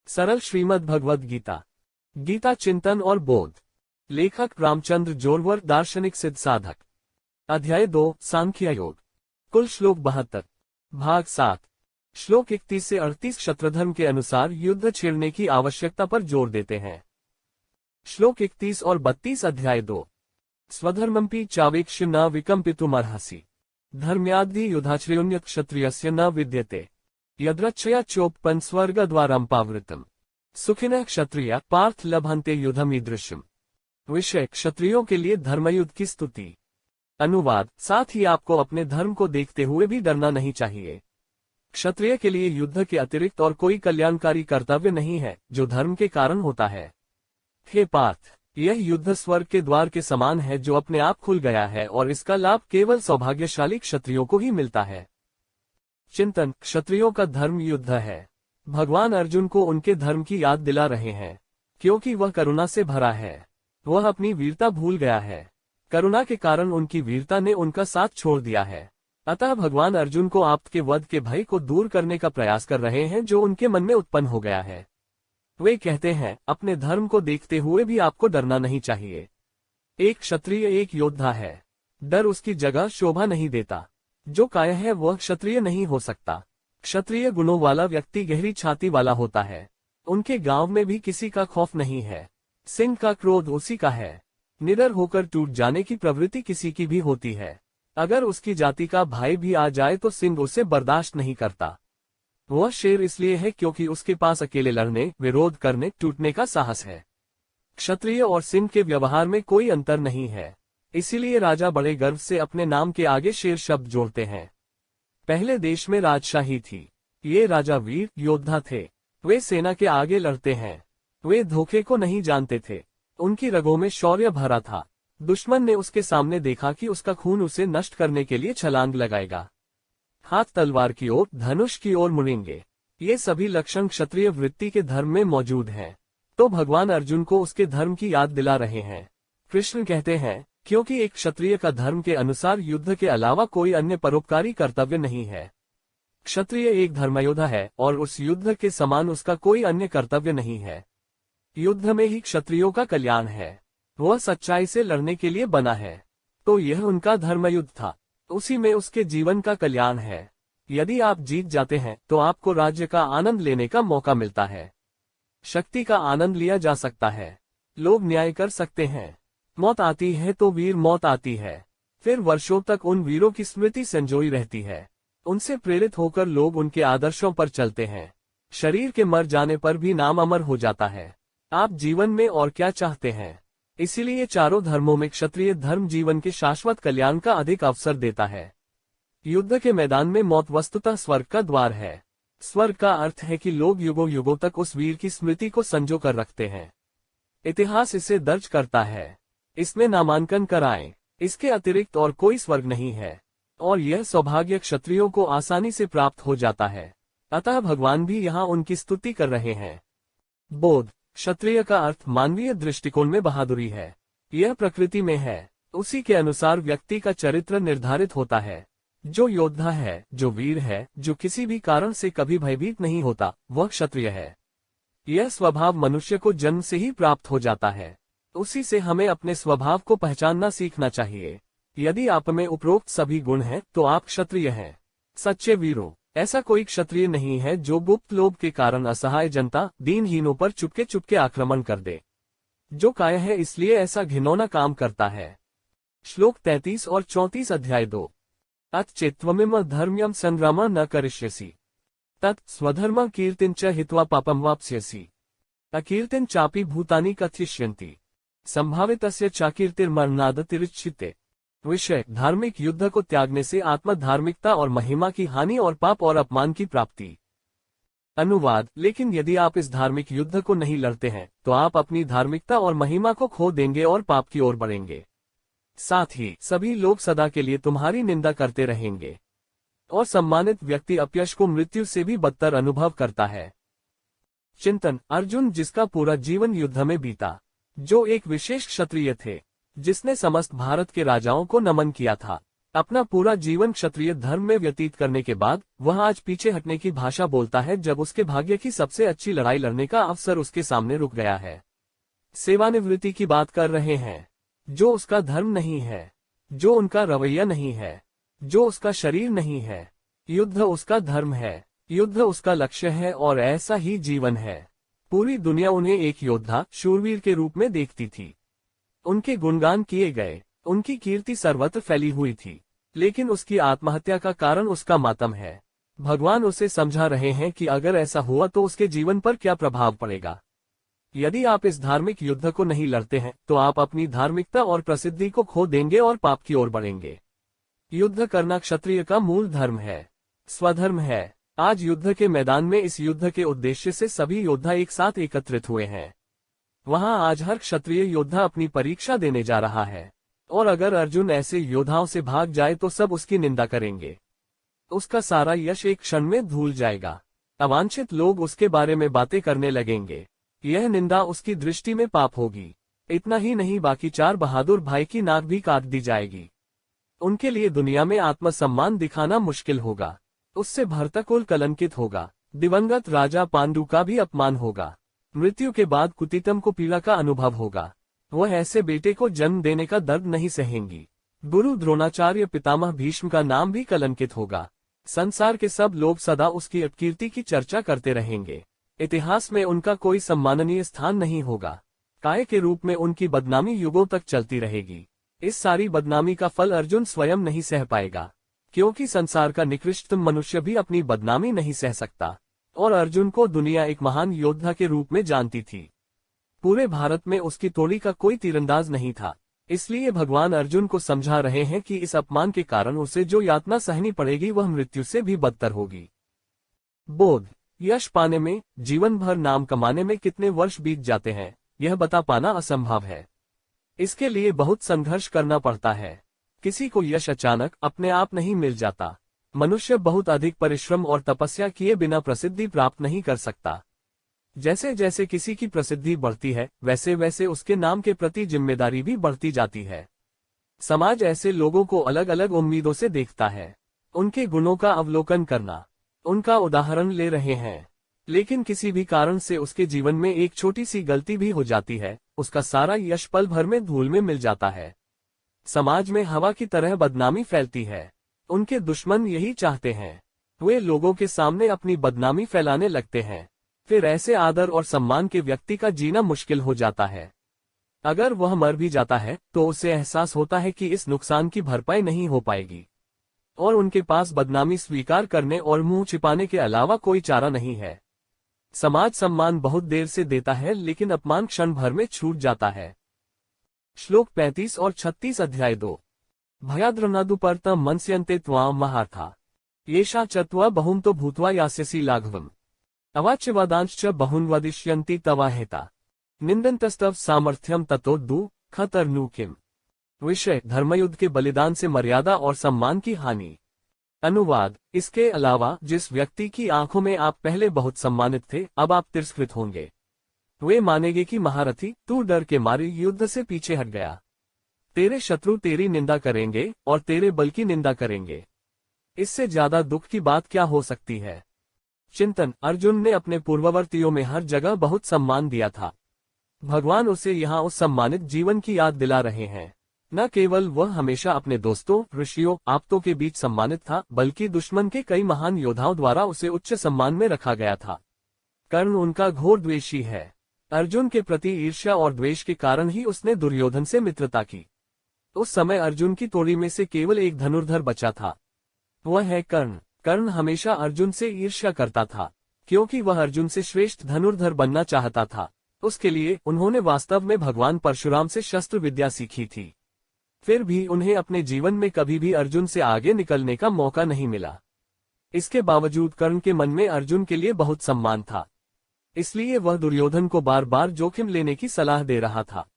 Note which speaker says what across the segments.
Speaker 1: सरल श्रीमद् भगवद गीता। गीता चिंतन और बोध। लेखक रामचंद्र जोरवर, दार्शनिक सिद्ध साधक। अध्याय 2, सांख्य योग। कुल श्लोक 72। भाग 7। श्लोक 31 से 38 क्षत्रधर्म के अनुसार युद्ध छेड़ने की आवश्यकता पर जोर देते हैं। श्लोक 31 और 32 अध्याय 2। स्वधर्मंपि चावेक्ष्य न विकम्पितुमर्हसि, धर्म्याद्धि युधाश्रयोन्यत क्षत्रियस्य न विद्यते, यद्रक्षया चोपन स्वर्गद्वारं पावृतम, सुखिनः क्षत्रिय पार्थ लभन्ते युद्धमीदृशम। विषय: क्षत्रियों के लिए धर्मयुद्ध की स्तुति। अनुवाद: साथ ही आपको अपने धर्म को देखते हुए भी डरना नहीं चाहिए। क्षत्रिय के लिए युद्ध के अतिरिक्त और कोई कल्याणकारी कर्तव्य नहीं है जो धर्म के कारण होता है। हे पार्थ, यह युद्ध स्वर्ग के द्वार के समान है जो अपने आप खुल गया है और इसका लाभ केवल सौभाग्यशाली क्षत्रियों को ही मिलता है। चिंतन: क्षत्रियों का धर्म युद्ध है। भगवान अर्जुन को उनके धर्म की याद दिला रहे हैं, क्योंकि वह करुणा से भरा है। वह अपनी वीरता भूल गया है। करुणा के कारण उनकी वीरता ने उनका साथ छोड़ दिया है। अतः भगवान अर्जुन को आप्त के वध के भय को दूर करने का प्रयास कर रहे हैं जो उनके मन में उत्पन्न हो गया है। वे कहते हैं, अपने धर्म को देखते हुए भी आपको डरना नहीं चाहिए। एक क्षत्रिय एक योद्धा है। डर उसकी जगह शोभा नहीं देता। जो कायर है वह क्षत्रिय नहीं हो सकता। क्षत्रिय गुणों वाला व्यक्ति गहरी छाती वाला होता है। उनके गांव में भी किसी का खौफ नहीं है। सिंह का क्रोध उसी का है। निडर होकर टूट जाने की प्रवृत्ति किसी की भी होती है। अगर उसकी जाति का भाई भी आ जाए तो सिंह उसे बर्दाश्त नहीं करता। वह शेर इसलिए है क्योंकि उसके पास अकेले लड़ने, विरोध करने, टूटने का साहस है। क्षत्रिय और सिंह के व्यवहार में कोई अंतर नहीं है। इसीलिए राजा बड़े गर्व से अपने नाम के आगे शेर शब्द जोड़ते हैं। पहले देश में राजशाही थी। ये राजा वीर योद्धा थे। वे सेना के आगे लड़ते हैं। वे धोखे को नहीं जानते थे। उनकी रगों में शौर्य भरा था। दुश्मन ने उसके सामने देखा कि उसका खून उसे नष्ट करने के लिए छलांग लगाएगा। हाथ तलवार की ओर, धनुष की ओर मुड़ेंगे। ये सभी लक्षण क्षत्रिय वृत्ति के धर्म में मौजूद हैं। तो भगवान अर्जुन को उसके धर्म की याद दिला रहे हैं। कृष्ण कहते हैं, क्योंकि एक क्षत्रिय का धर्म के अनुसार युद्ध के अलावा कोई अन्य परोपकारी कर्तव्य नहीं है। क्षत्रिय एक धर्मयोद्धा है और उस युद्ध के समान उसका कोई अन्य कर्तव्य नहीं है। युद्ध में ही क्षत्रियों का कल्याण है। वह सच्चाई से लड़ने के लिए बना है। तो यह उनका धर्मयुद्ध था। उसी में उसके जीवन का कल्याण है। यदि आप जीत जाते हैं तो आपको राज्य का आनंद लेने का मौका मिलता है। शक्ति का आनंद लिया जा सकता है। लोग न्याय कर सकते हैं। मौत आती है तो वीर मौत आती है। फिर वर्षों तक उन वीरों की स्मृति संजोई रहती है। उनसे प्रेरित होकर लोग उनके आदर्शों पर चलते हैं। शरीर के मर जाने पर भी नाम अमर हो जाता है। आप जीवन में और क्या चाहते हैं? इसीलिए चारों धर्मों में क्षत्रिय धर्म जीवन के शाश्वत कल्याण का अधिक अवसर देता है। युद्ध के मैदान में मौत वस्तुतः स्वर्ग का द्वार है। स्वर्ग का अर्थ है कि लोग युगों युगों तक उस वीर की स्मृति को संजो कर रखते हैं। इतिहास इसे दर्ज करता है। इसमें नामांकन कराएं। इसके अतिरिक्त और कोई स्वर्ग नहीं है और यह सौभाग्य क्षत्रियों को आसानी से प्राप्त हो जाता है। अतः भगवान भी यहाँ उनकी स्तुति कर रहे हैं। बोध: क्षत्रिय का अर्थ मानवीय दृष्टिकोण में बहादुरी है। यह प्रकृति में है। उसी के अनुसार व्यक्ति का चरित्र निर्धारित होता है। जो योद्धा है, जो वीर है, जो किसी भी कारण से कभी भयभीत नहीं होता, वह क्षत्रिय है। यह स्वभाव मनुष्य को जन्म से ही प्राप्त हो जाता है। उसी से हमें अपने स्वभाव को पहचानना सीखना चाहिए। यदि आप में उपरोक्त सभी गुण हैं तो आप क्षत्रिय हैं। सच्चे वीरों, ऐसा कोई क्षत्रिय नहीं है जो गुप्त लोभ के कारण असहाय जनता, दीनहीनों पर चुपके चुपके आक्रमण कर दे। जो कायर है इसलिए ऐसा घिनौना काम करता है। श्लोक 33 और 34 अध्याय 2। अथ चेत्त्वमिम धर्म्यम संग्राम न करिष्यसि, तत् स्वधर्म कीर्तिं च हित्वा पापं वाप्स्यसि, अकीर्तिं चापि भूतानि कथयिष्यन्ति, संभावितस्य चाकीर्तिर्मरणादतिरिच्यते। विषय: धार्मिक युद्ध को त्यागने से आत्म धार्मिकता और महिमा की हानि और पाप और अपमान की प्राप्ति। अनुवाद: लेकिन यदि आप इस धार्मिक युद्ध को नहीं लड़ते हैं तो आप अपनी धार्मिकता और महिमा को खो देंगे और पाप की ओर बढ़ेंगे। साथ ही सभी लोग सदा के लिए तुम्हारी निंदा करते रहेंगे और सम्मानित व्यक्ति अपयश को मृत्यु से भी बदतर अनुभव करता है। चिंतन: अर्जुन, जिसका पूरा जीवन युद्ध में बीता, जो एक विशेष क्षत्रिय थे, जिसने समस्त भारत के राजाओं को नमन किया था, अपना पूरा जीवन क्षत्रिय धर्म में व्यतीत करने के बाद वह आज पीछे हटने की भाषा बोलता है, जब उसके भाग्य की सबसे अच्छी लड़ाई लड़ने का अवसर उसके सामने रुक गया है। सेवानिवृत्ति की बात कर रहे हैं, जो उसका धर्म नहीं है, जो उनका रवैया नहीं है, जो उसका शरीर नहीं है। युद्ध उसका धर्म है, युद्ध उसका लक्ष्य है और ऐसा ही जीवन है। पूरी दुनिया उन्हें एक योद्धा, शूरवीर के रूप में देखती थी। उनके गुणगान किए गए, उनकी कीर्ति सर्वत्र फैली हुई थी, लेकिन उसकी आत्महत्या का कारण उसका मातम है। भगवान उसे समझा रहे हैं कि अगर ऐसा हुआ तो उसके जीवन पर क्या प्रभाव पड़ेगा। यदि आप इस धार्मिक युद्ध को नहीं लड़ते हैं तो आप अपनी धार्मिकता और प्रसिद्धि को खो देंगे और पाप की ओर बढ़ेंगे। युद्ध करना क्षत्रिय का मूल धर्म है, स्वधर्म है। आज युद्ध के मैदान में इस युद्ध के उद्देश्य से सभी योद्धा एक साथ एकत्रित हुए हैं। वहां आज हर क्षत्रिय योद्धा अपनी परीक्षा देने जा रहा है, और अगर अर्जुन ऐसे योद्धाओं से भाग जाए तो सब उसकी निंदा करेंगे। उसका सारा यश एक क्षण में धूल जाएगा। अवांछित लोग उसके बारे में बातें करने लगेंगे। यह निंदा उसकी दृष्टि में पाप होगी। इतना ही नहीं, बाकी 4 बहादुर भाई की नाक भी काट दी जाएगी। उनके लिए दुनिया में आत्मसम्मान दिखाना मुश्किल होगा। उससे भरतकुल कलंकित होगा। दिवंगत राजा पांडु का भी अपमान होगा। मृत्यु के बाद कुतितम को पीड़ा का अनुभव होगा। वह ऐसे बेटे को जन्म देने का दर्द नहीं सहेंगी। गुरु द्रोणाचार्य, पितामह भीष्म का नाम भी कलंकित होगा। संसार के सब लोग सदा उसकी अपकीर्ति की चर्चा करते रहेंगे। इतिहास में उनका कोई सम्माननीय स्थान नहीं होगा। काय के रूप में उनकी बदनामी युगों तक चलती रहेगी। इस सारी बदनामी का फल अर्जुन स्वयं नहीं सह पाएगा, क्योंकि संसार का निकृष्टतम मनुष्य भी अपनी बदनामी नहीं सह सकता। और अर्जुन को दुनिया एक महान योद्धा के रूप में जानती थी। पूरे भारत में उसकी तोड़ी का कोई तीरंदाज नहीं था। इसलिए भगवान अर्जुन को समझा रहे हैं कि इस अपमान के कारण उसे जो यातना सहनी पड़ेगी वह मृत्यु से भी बदतर होगी। बोध। यश पाने में, जीवन भर नाम कमाने में कितने वर्ष बीत जाते हैं, यह बता पाना असंभव है। इसके लिए बहुत संघर्ष करना पड़ता है। किसी को यश अचानक अपने आप नहीं मिल जाता। मनुष्य बहुत अधिक परिश्रम और तपस्या किए बिना प्रसिद्धि प्राप्त नहीं कर सकता। जैसे जैसे किसी की प्रसिद्धि बढ़ती है, वैसे वैसे उसके नाम के प्रति जिम्मेदारी भी बढ़ती जाती है। समाज ऐसे लोगों को अलग अलग उम्मीदों से देखता है। उनके गुणों का अवलोकन करना, उनका उदाहरण ले रहे हैं। लेकिन किसी भी कारण से उसके जीवन में एक छोटी सी गलती भी हो जाती है, उसका सारा यश पल भर में धूल में मिल जाता है। समाज में हवा की तरह बदनामी फैलती है। उनके दुश्मन यही चाहते हैं। वे लोगों के सामने अपनी बदनामी फैलाने लगते हैं। फिर ऐसे आदर और सम्मान के व्यक्ति का जीना मुश्किल हो जाता है। अगर वह मर भी जाता है तो उसे एहसास होता है कि इस नुकसान की भरपाई नहीं हो पाएगी, और उनके पास बदनामी स्वीकार करने और मुंह छिपाने के अलावा कोई चारा नहीं है। समाज सम्मान बहुत देर से देता है, लेकिन अपमान क्षण भर में छूट जाता है। श्लोक 35 और 36 अध्याय 2। भयाद्रनादुपर्तम मनस्यन्ते त्वां महार्था येषा चत्वा बहुंतो भूत्वा यास्यसि लाघवम् अवाच्यवादांश्च बहुन् वदिष्यन्ति तवाहेता निंदन्तस्तव सामर्थ्यम ततो दुःखतर्नु किम्। विषय: धर्मयुद्ध के बलिदान से मर्यादा और सम्मान की हानि। अनुवाद: इसके अलावा जिस व्यक्ति की आंखों में आप पहले बहुत सम्मानित थे, अब आप तिरस्कृत होंगे। वे मानेंगे कि महारथी, तू डर के मारे युद्ध से पीछे हट गया। तेरे शत्रु तेरी निंदा करेंगे और तेरे बल की निंदा करेंगे। इससे ज्यादा दुख की बात क्या हो सकती है। चिंतन: अर्जुन ने अपने पूर्ववर्तियों में हर जगह बहुत सम्मान दिया था। भगवान उसे यहाँ उस सम्मानित जीवन की याद दिला रहे हैं। न केवल वह हमेशा अपने दोस्तों, ऋषियों, आप्तों के बीच सम्मानित था, बल्कि दुश्मन के कई महान योद्धाओं द्वारा उसे उच्च सम्मान में रखा गया था। कर्ण उनका घोर द्वेषी है। अर्जुन के प्रति ईर्ष्या और द्वेष के कारण ही उसने दुर्योधन से मित्रता की। उस समय अर्जुन की टोली में से केवल एक धनुर्धर बचा था, वह है कर्ण। कर्ण हमेशा अर्जुन से ईर्ष्या करता था, क्योंकि वह अर्जुन से श्रेष्ठ धनुर्धर बनना चाहता था। उसके लिए उन्होंने वास्तव में भगवान परशुराम से शस्त्र विद्या सीखी थी। फिर भी उन्हें अपने जीवन में कभी भी अर्जुन से आगे निकलने का मौका नहीं मिला। इसके बावजूद कर्ण के मन में अर्जुन के लिए बहुत सम्मान था। इसलिए वह दुर्योधन को बार बार जोखिम लेने की सलाह दे रहा था,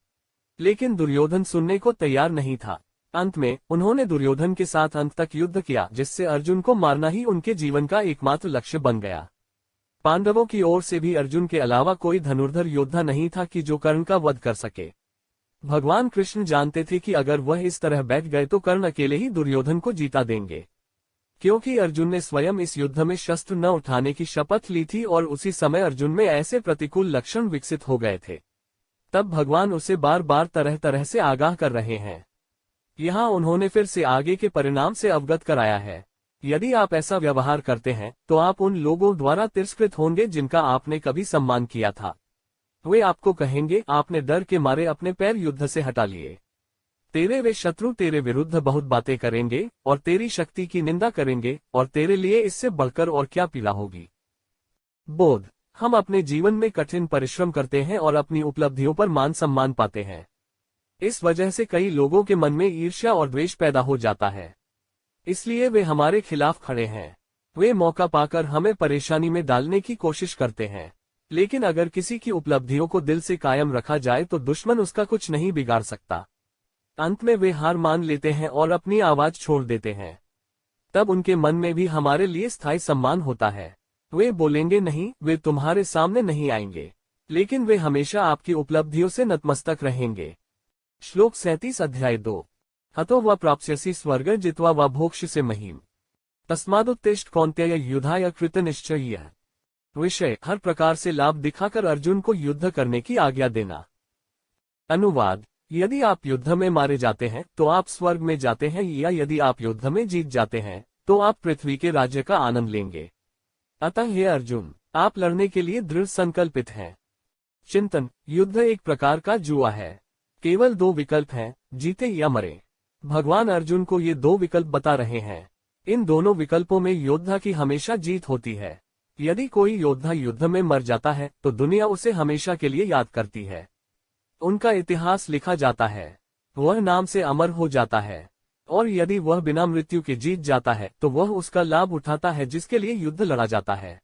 Speaker 1: लेकिन दुर्योधन सुनने को तैयार नहीं था। अंत में उन्होंने दुर्योधन के साथ अंत तक युद्ध किया, जिससे अर्जुन को मारना ही उनके जीवन का एकमात्र लक्ष्य बन गया। पांडवों की ओर से भी अर्जुन के अलावा कोई धनुर्धर योद्धा नहीं था कि जो कर्ण का वध कर सके। भगवान कृष्ण जानते थे कि अगर वह इस तरह बैठ गए तो कर्ण अकेले ही दुर्योधन को जीता देंगे। क्योंकि अर्जुन ने स्वयं इस युद्ध में शस्त्र न उठाने की शपथ ली थी और उसी समय अर्जुन में ऐसे प्रतिकूल लक्षण विकसित हो गए थे। तब भगवान उसे बार बार तरह तरह से आगाह कर रहे हैं। यहाँ उन्होंने फिर से आगे के परिणाम से अवगत कराया है। यदि आप ऐसा व्यवहार करते हैं तो आप उन लोगों द्वारा तिरस्कृत होंगे जिनका आपने कभी सम्मान किया था। वे आपको कहेंगे, आपने डर के मारे अपने पैर युद्ध से हटा लिए। तेरे वे शत्रु तेरे विरुद्ध बहुत बातें करेंगे और तेरी शक्ति की निंदा करेंगे और तेरे लिए इससे बढ़कर और क्या पीड़ा होगी। बोध, हम अपने जीवन में कठिन परिश्रम करते हैं और अपनी उपलब्धियों पर मान सम्मान पाते हैं। इस वजह से कई लोगों के मन में ईर्ष्या और द्वेष पैदा हो जाता है। इसलिए वे हमारे खिलाफ खड़े हैं। वे मौका पाकर हमें परेशानी में डालने की कोशिश करते हैं। लेकिन अगर किसी की उपलब्धियों को दिल से कायम रखा जाए तो दुश्मन उसका कुछ नहीं बिगाड़ सकता। अंत में वे हार मान लेते हैं और अपनी आवाज छोड़ देते हैं। तब उनके मन में भी हमारे लिए स्थायी सम्मान होता है। वे बोलेंगे नहीं, वे तुम्हारे सामने नहीं आएंगे, लेकिन वे हमेशा आपकी उपलब्धियों से नतमस्तक रहेंगे। श्लोक 37 अध्याय 2। हतो व प्राप्स्यसि स्वर्ग जित्वा व भोक्ष्यसे महीम्। तस्मादुत्तिष्ठ कौन्तेय युद्धाय कृतनिश्चयः। विषय, हर प्रकार से लाभ दिखाकर अर्जुन को युद्ध करने की आज्ञा देना। अनुवाद, यदि आप युद्ध में मारे जाते हैं तो आप स्वर्ग में जाते हैं, या यदि आप युद्ध में जीत जाते हैं तो आप पृथ्वी के राज्य का आनंद लेंगे। अतः हे अर्जुन, आप लड़ने के लिए दृढ़ संकल्पित हैं। चिंतन, युद्ध एक प्रकार का जुआ है। केवल दो विकल्प हैं, जीते या मरे। भगवान अर्जुन को ये दो विकल्प बता रहे हैं। इन दोनों विकल्पों में योद्धा की हमेशा जीत होती है। यदि कोई योद्धा युद्ध में मर जाता है तो दुनिया उसे हमेशा के लिए याद करती है। उनका इतिहास लिखा जाता है, वह नाम से अमर हो जाता है। और यदि वह बिना मृत्यु के जीत जाता है तो वह उसका लाभ उठाता है जिसके लिए युद्ध लड़ा जाता है।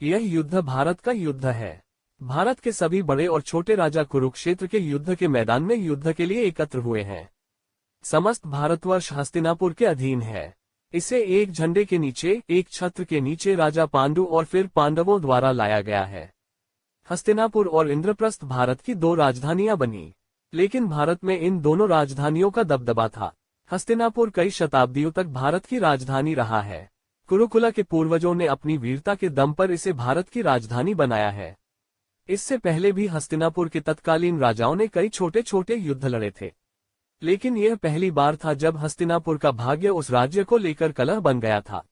Speaker 1: यह युद्ध भारत का युद्ध है। भारत के सभी बड़े और छोटे राजा कुरुक्षेत्र के युद्ध के मैदान में युद्ध के लिए एकत्र हुए हैं। समस्त भारतवर्ष हस्तिनापुर के अधीन है। इसे एक झंडे के नीचे, एक छत्र के नीचे राजा पांडु और फिर पांडवों द्वारा लाया गया है। हस्तिनापुर और इंद्रप्रस्थ भारत की दो राजधानियां बनी, लेकिन भारत में इन दोनों राजधानियों का दबदबा था। हस्तिनापुर कई शताब्दियों तक भारत की राजधानी रहा है। कुरुकुला के पूर्वजों ने अपनी वीरता के दम पर इसे भारत की राजधानी बनाया है। इससे पहले भी हस्तिनापुर के तत्कालीन राजाओं ने कई छोटे छोटे युद्ध लड़े थे, लेकिन यह पहली बार था जब हस्तिनापुर का भाग्य उस राज्य को लेकर कलह बन गया था।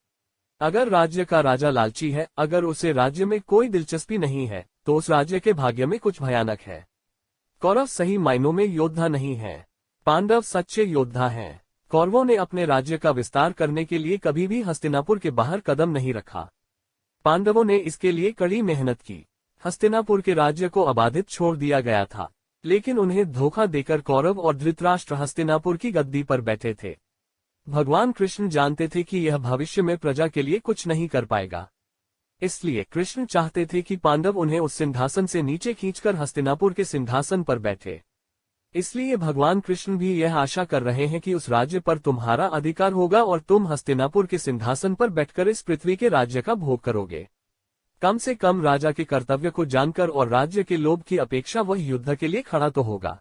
Speaker 1: अगर राज्य का राजा लालची है, अगर उसे राज्य में कोई दिलचस्पी नहीं है, तो उस राज्य के भाग्य में कुछ भयानक है। कौरव सही मायनों में योद्धा नहीं है, पांडव सच्चे योद्धा हैं। कौरवों ने अपने राज्य का विस्तार करने के लिए कभी भी हस्तिनापुर के बाहर कदम नहीं रखा। पांडवों ने इसके लिए कड़ी मेहनत की। हस्तिनापुर के राज्य को अबाधित छोड़ दिया गया था, लेकिन उन्हें धोखा देकर कौरव और धृतराष्ट्र हस्तिनापुर की गद्दी पर बैठे थे। भगवान कृष्ण जानते थे कि यह भविष्य में प्रजा के लिए कुछ नहीं कर पाएगा। इसलिए कृष्ण चाहते थे कि पांडव उन्हें उस सिंहासन से नीचे खींचकर हस्तिनापुर के सिंहासन पर बैठे। इसलिए भगवान कृष्ण भी यह आशा कर रहे हैं कि उस राज्य पर तुम्हारा अधिकार होगा और तुम हस्तिनापुर के सिंहासन पर बैठकर इस पृथ्वी के राज्य का भोग करोगे। कम से कम राजा के कर्तव्य को जानकर और राज्य के लोभ की अपेक्षा वह युद्ध के लिए खड़ा तो होगा।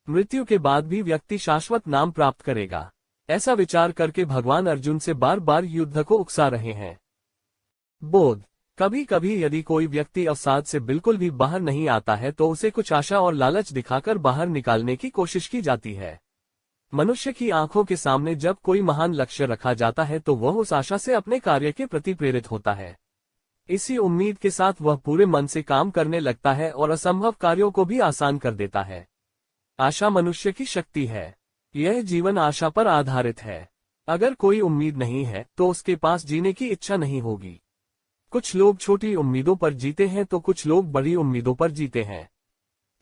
Speaker 1: मृत्यु के बाद भी व्यक्ति शाश्वत नाम प्राप्त करेगा, ऐसा विचार करके भगवान अर्जुन से बार बार युद्ध को उकसा रहे हैं। बोध, कभी कभी यदि कोई व्यक्ति अवसाद से बिल्कुल भी बाहर नहीं आता है तो उसे कुछ आशा और लालच दिखाकर बाहर निकालने की कोशिश की जाती है। मनुष्य की आंखों के सामने जब कोई महान लक्ष्य रखा जाता है तो वह उस आशा से अपने कार्य के प्रति प्रेरित होता है। इसी उम्मीद के साथ वह पूरे मन से काम करने लगता है और असंभव कार्यों को भी आसान कर देता है। आशा मनुष्य की शक्ति है। यह जीवन आशा पर आधारित है। अगर कोई उम्मीद नहीं है तो उसके पास जीने की इच्छा नहीं होगी। कुछ लोग छोटी उम्मीदों पर जीते हैं तो कुछ लोग बड़ी उम्मीदों पर जीते हैं,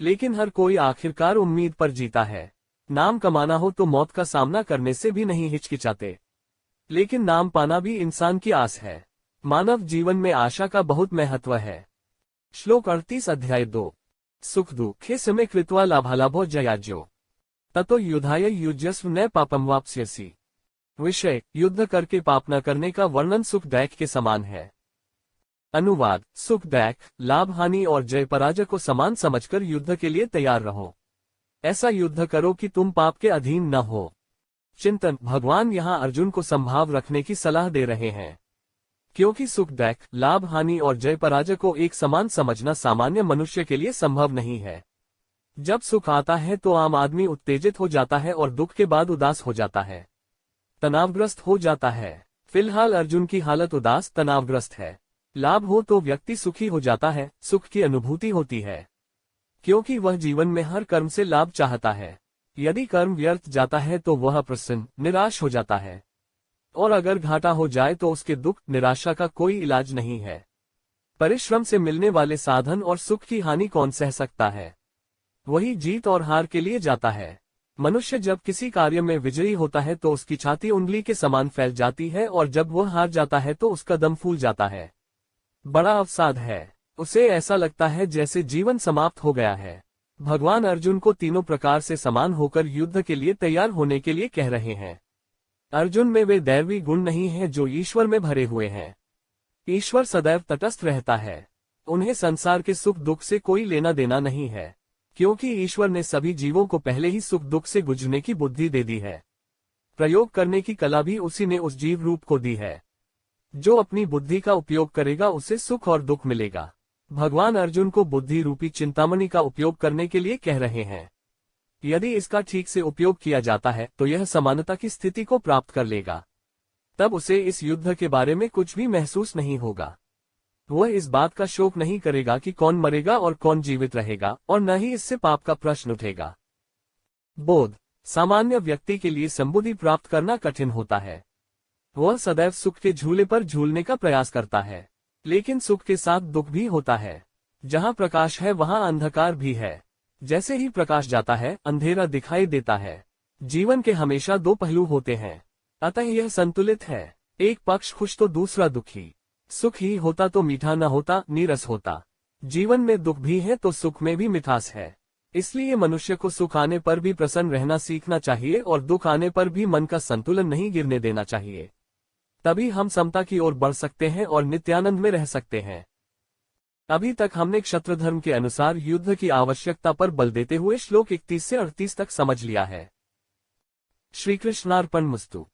Speaker 1: लेकिन हर कोई आखिरकार उम्मीद पर जीता है। नाम कमाना हो तो मौत का सामना करने से भी नहीं हिचकिचाते, लेकिन नाम पाना भी इंसान की आस है। मानव जीवन में आशा का बहुत महत्व है। श्लोक 38 अध्याय 2। सुख दुखे समय कृत्वा लाभालाभो जयाज्यो ततो युद्धाय युज्यस्व न पापम वाप्स्यसि। विषय, युद्ध करके पाप न करने का वर्णन सुखदायक के समान है। अनुवाद, सुखदायक, लाभ हानि और जय पराजय को समान समझकर युद्ध के लिए तैयार रहो। ऐसा युद्ध करो कि तुम पाप के अधीन न हो। चिंतन। भगवान यहाँ अर्जुन को संभाव रखने की सलाह दे रहे हैं, क्योंकि सुख दुख, लाभ हानि और जय पराजय को एक समान समझना सामान्य मनुष्य के लिए संभव नहीं है। जब सुख आता है तो आम आदमी उत्तेजित हो जाता है और दुख के बाद उदास हो जाता है, तनावग्रस्त हो जाता है। फिलहाल अर्जुन की हालत उदास तनावग्रस्त है। लाभ हो तो व्यक्ति सुखी हो जाता है, सुख की अनुभूति होती है, क्योंकि वह जीवन में हर कर्म से लाभ चाहता है। यदि कर्म व्यर्थ जाता है तो वह प्रसन्न निराश हो जाता है, और अगर घाटा हो जाए तो उसके दुख निराशा का कोई इलाज नहीं है। परिश्रम से मिलने वाले साधन और सुख की हानि कौन सह सकता है? वही जीत और हार के लिए जाता है। मनुष्य जब किसी कार्य में विजयी होता है तो उसकी छाती उंगली के समान फैल जाती है, और जब वह हार जाता है तो उसका दम फूल जाता है। बड़ा अवसाद है, उसे ऐसा लगता है जैसे जीवन समाप्त हो गया है। भगवान अर्जुन को तीनों प्रकार से समान होकर युद्ध के लिए तैयार होने के लिए कह रहे हैं। अर्जुन में वे दैवी गुण नहीं हैं जो ईश्वर में भरे हुए हैं। ईश्वर सदैव तटस्थ रहता है, उन्हें संसार के सुख दुख से कोई लेना देना नहीं है, क्योंकि ईश्वर ने सभी जीवों को पहले ही सुख दुख से गुजरने की बुद्धि दे दी है। प्रयोग करने की कला भी उसी ने उस जीव रूप को दी है। जो अपनी बुद्धि का उपयोग करेगा उसे सुख और दुख मिलेगा। भगवान अर्जुन को बुद्धि रूपी चिंतामणि का उपयोग करने के लिए कह रहे हैं। यदि इसका ठीक से उपयोग किया जाता है तो यह समानता की स्थिति को प्राप्त कर लेगा। तब उसे इस युद्ध के बारे में कुछ भी महसूस नहीं होगा। वह इस बात का शोक नहीं करेगा कि कौन मरेगा और कौन जीवित रहेगा, और न ही इससे पाप का प्रश्न उठेगा। बोध। सामान्य व्यक्ति के लिए संबुद्धि प्राप्त करना कठिन होता है। वह सदैव सुख के झूले पर झूलने का प्रयास करता है, लेकिन सुख के साथ दुख भी होता है। जहाँ प्रकाश है वहाँ अंधकार भी है। जैसे ही प्रकाश जाता है अंधेरा दिखाई देता है। जीवन के हमेशा दो पहलू होते हैं, अतः यह संतुलित है। एक पक्ष खुश तो दूसरा दुखी। सुख ही होता तो मीठा न होता, नीरस होता। जीवन में दुख भी है तो सुख में भी मिठास है। इसलिए मनुष्य को सुख आने पर भी प्रसन्न रहना सीखना चाहिए और दुख आने पर भी मन का संतुलन नहीं गिरने देना चाहिए। तभी हम समता की ओर बढ़ सकते हैं और नित्यानंद में रह सकते हैं। अभी तक हमने क्षत्र धर्म के अनुसार युद्ध की आवश्यकता पर बल देते हुए श्लोक 31 से 38 तक समझ लिया है। श्री कृष्णार्पणमस्तु।